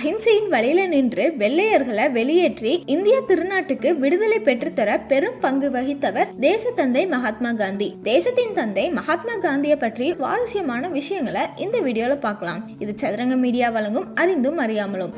அஹிம்சையின் வழியில நின்று வெள்ளையர்களை வெளியேற்றி இந்திய திருநாட்டுக்கு விடுதலை பெற்றுத்தர பெரும் பங்கு வகித்தவர் தேசத்தந்தை மகாத்மா காந்தி. தேசத்தின் தந்தை மகாத்மா காந்தியை பற்றி சுவாரஸ்யமான விஷயங்களை இந்த வீடியோல பார்க்கலாம். இது சதுரங்க மீடியா வழங்கும் அறிந்தும் அறியாமலும்.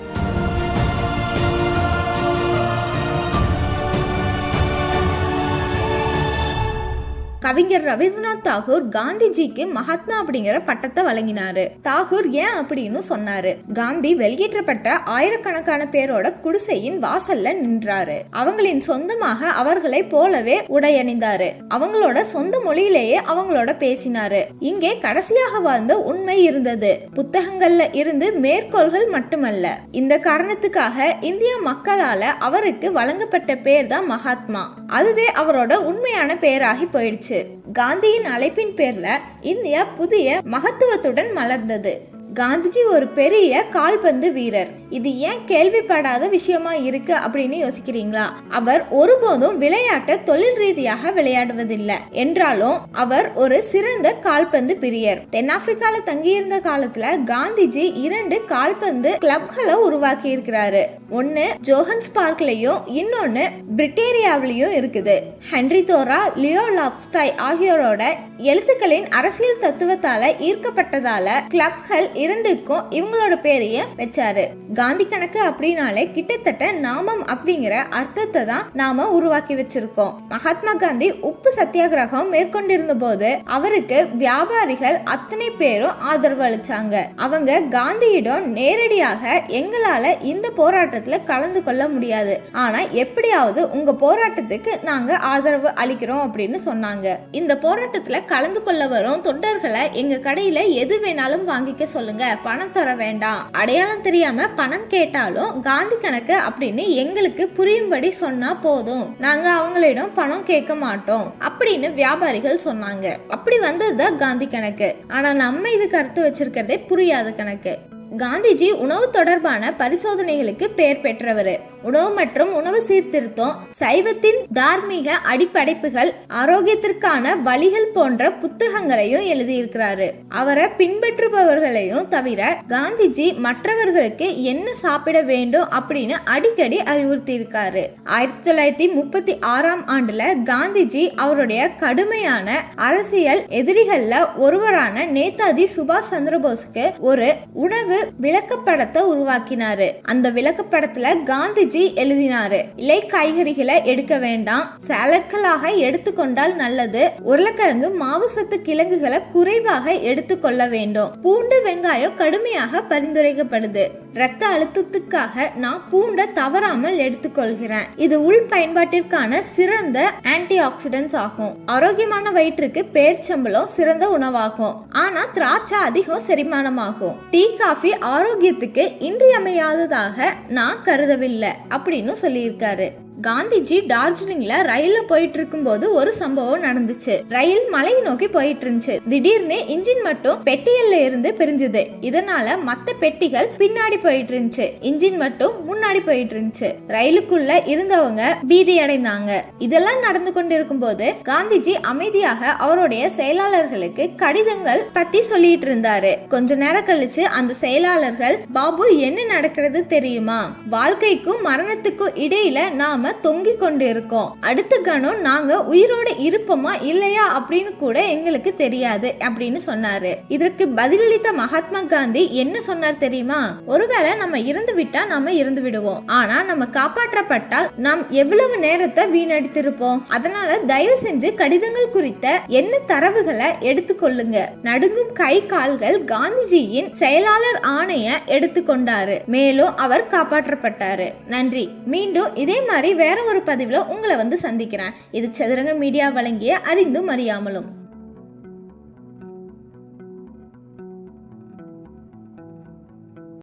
கவிஞர் ரவீந்திரநாத் தாகூர் காந்திஜிக்கு மகாத்மா அப்படிங்கிற பட்டத்தை வழங்கினாரு. தாகூர் ஏன் அப்படின்னு சொன்னாரு. காந்தி வெளியேற்றப்பட்ட ஆயிரக்கணக்கான பேரோட குடிசையின் வாசல்ல நின்றாரு. அவங்களின் சொந்தமாக அவர்களை போலவே உடையணிந்தாரு. அவங்களோட சொந்த மொழியிலேயே அவங்களோட பேசினாரு. இங்கே கடைசியாக வாழ்ந்த உண்மை இருந்தது. புத்தகங்கள்ல இருந்து மேற்கோள்கள் மட்டுமல்ல. இந்த காரணத்துக்காக இந்திய மக்களால அவருக்கு வழங்கப்பட்ட பேர் தான் மகாத்மா. அதுவே அவரோட உண்மையான பெயராகி போயிடுச்சு. காந்தியின் அழைப்பின் பேர்ல இந்தியா புதிய மகத்துவத்துடன் மலர்ந்தது. காந்திஜி ஒரு பெரிய கால்பந்து வீரர். இது ஏன் கேள்விப்படாத விஷயமா இருக்கு அப்படின்னு யோசிக்கிறீங்களா? அவர் ஒருபோதும் விளையாட்டை தொழில் ரீதியாக விளையாடுவதில்லை என்றாலும் அவர் ஒரு சிறந்த கால்பந்து பிரியர். தென்னாப்பிரிக்கால தங்கியிருந்த காலத்துல காந்திஜி 2 கால்பந்து கிளப்களை உருவாக்கி இருக்கிறாரு. ஒன்னு ஜோஹன்ஸ்பர்க்லயும் இன்னொன்னு பிரிட்டேரியாவிலையும் இருக்குது. ஹென்றி தோரா, லியோ லாப்ஸ்டாய் ஆகியோரோட எழுத்துக்களின் அரசியல் தத்துவத்தால ஈர்க்கப்பட்டதால கிளப்கள் 2க்கும் இவங்களோட பேரையும் வச்சாரு. காந்தி கணக்கு அப்படின்னாலே கிட்டத்தட்ட நாமம் அப்படிங்கிற அர்த்தத்தை தான் நாம உருவாக்கி வச்சிருக்கோம். மகாத்மா காந்தி உப்பு சத்தியாகிரகம் மேற்கொண்டிருந்த போது அவருக்கு வியாபாரிகள் அத்தனை பேரும் ஆதரவு அளிச்சாங்க. அவங்க காந்தியிடம் நேரடியாக எங்களால இந்த போராட்டத்துல கலந்து கொள்ள முடியாது, ஆனா எப்படியாவது உங்க போராட்டத்துக்கு நாங்க ஆதரவு அளிக்கிறோம் அப்படின்னு சொன்னாங்க. இந்த போராட்டத்துல கலந்து கொள்ள வரும் தொண்டர்களை எங்க கடையில எது வேணாலும் வாங்கிக்க சொல்லுங்க, பணம் தர வேண்டாம். அடையாளம் தெரியாம பணம் கேட்டாலும் காந்தி கணக்கு அப்படின்னு எங்களுக்கு புரியும்படி சொன்னா போதும், நாங்க அவங்களிடம் பணம் கேட்க மாட்டோம் அப்படின்னு வியாபாரிகள் சொன்னாங்க. அப்படி வந்ததுதான் காந்தி கணக்கு. ஆனா நம்ம இதுக்கு அர்த்தம் வச்சிருக்கிறதே புரியாத கணக்கு. காந்திஜி உணவு தொடர்பான பரிசோதனைகளுக்கு பெயர் பெற்றவர். உணவு மற்றும் உணவு சீர்திருத்தம், சைவத்தின் தார்மீக அடிப்படைப்புகள், ஆரோக்கியத்திற்கான வழிகள் போன்ற புத்தகங்களையும் எழுதியிருக்கிறாரு. அவரை பின்பற்றுபவர்களையும் தவிர காந்திஜி மற்றவர்களுக்கு என்ன சாப்பிட வேண்டும் அப்படின்னு அடிக்கடி அறிவுறுத்தி இருக்காரு. 1936ஆம் ஆண்டுல காந்திஜி அவருடைய கடுமையான அரசியல் எதிரிகள்ல ஒருவரான நேதாஜி சுபாஷ் சந்திரபோஸுக்கு ஒரு உணவு விளக்கப்படத்தை உருவாக்கினாரு. அந்த விளக்கப்படத்துல காந்திஜி எழுதினாரு, இலை காய்கறிகளை எடுக்க வேண்டாம், சாலட்களாக எடுத்துக்கொண்டால் நல்லது, உருளைக்கிழங்கு மாவு சத்து கிழங்குகளை குறைவாக எடுத்துக்கொள்ள வேண்டும், பூண்டு வெங்காயம் கடுமையாக பரிந்துரைக்கப்படுது, இரத்த அழுத்தத்துக்காக நான் பூண்டை தவறாமல் எடுத்துக்கொள்கிறேன், இது உள் பயன்பாட்டிற்கான சிறந்த ஆன்டி ஆக்சிடென்ட்ஸ் ஆகும், ஆரோக்கியமான வயிற்றுக்கு பேர்ச்சம்பளம் சிறந்த உணவாகும், ஆனா திராட்சை அதிகம் செரிமானமாகும், டீ காஃபி ஆரோக்கியத்துக்கு இன்றியமையாததாக நான் கருதவில்லை அப்படின்னு சொல்லியிருக்காரு. காந்திஜி டார்ஜிலிங்ல ரயில்ல போயிட்டு இருக்கும் போது ஒரு சம்பவம் நடந்துச்சு. ரயில் மலையை நோக்கி போயிட்டு இருந்துச்சு. திடீர்னு இன்ஜின் மட்டும் பெட்டியல்ல இருந்து பிரிஞ்சுது. இதனால மத்த பெட்டிகள் பின்னாடி போயிட்டு இருந்துச்சு, இன்ஜின் மட்டும் முன்னாடி போயிட்டு இருந்துச்சு. ரயிலுக்குள்ள இருந்தவங்க பீதி அடைந்தாங்க. இதெல்லாம் நடந்து கொண்டிருக்கும் போது காந்திஜி அமைதியாக அவருடைய செயலாளர்களுக்கு கடிதங்கள் பத்தி சொல்லிட்டு இருந்தாரு. கொஞ்ச நேரம் கழிச்சு அந்த செயலாளர்கள், பாபு என்ன நடக்கிறது தெரியுமா, வாழ்க்கைக்கும் மரணத்துக்கும் இடையில நாம தொங்கிக் கொண்டு இருக்கோம், அடுத்த கணம் நாங்க உயிரோட இருப்போமா இல்லையா அப்படின்னு கூட எங்களுக்கு தெரியாது அப்படின்னு சொன்னாரு. இதற்கு பதிலளித்த மகாத்மா காந்தி என்ன சொன்னார் தெரியுமா, ஒருவேளை நம்ம இறந்து விட்டா நாம இறந்து விடுவோம், ஆனா நம்ம காப்பாற்றப்பட்டால் நாம் எவ்வளவு நேரத்தை வீணடித்திருப்போம், அதனால தயவு செஞ்சு கடிதங்கள் குறித்த என்ன தரவுகளை எடுத்துக்கொள்ளுங்க. நடுங்கும் கை கால்கள் காந்திஜியின் செயலாளர் ஆணைய எடுத்துக்கொண்டாரு. மேலும் அவர் காப்பாற்றப்பட்டாரு. நன்றி. மீண்டும் இதே மாதிரி வேற ஒரு பதிவுல உங்களை வந்து சந்திக்கிறேன். இது சதுரங்க மீடியா வழங்கிய அறிந்தும் அறியாமலும்.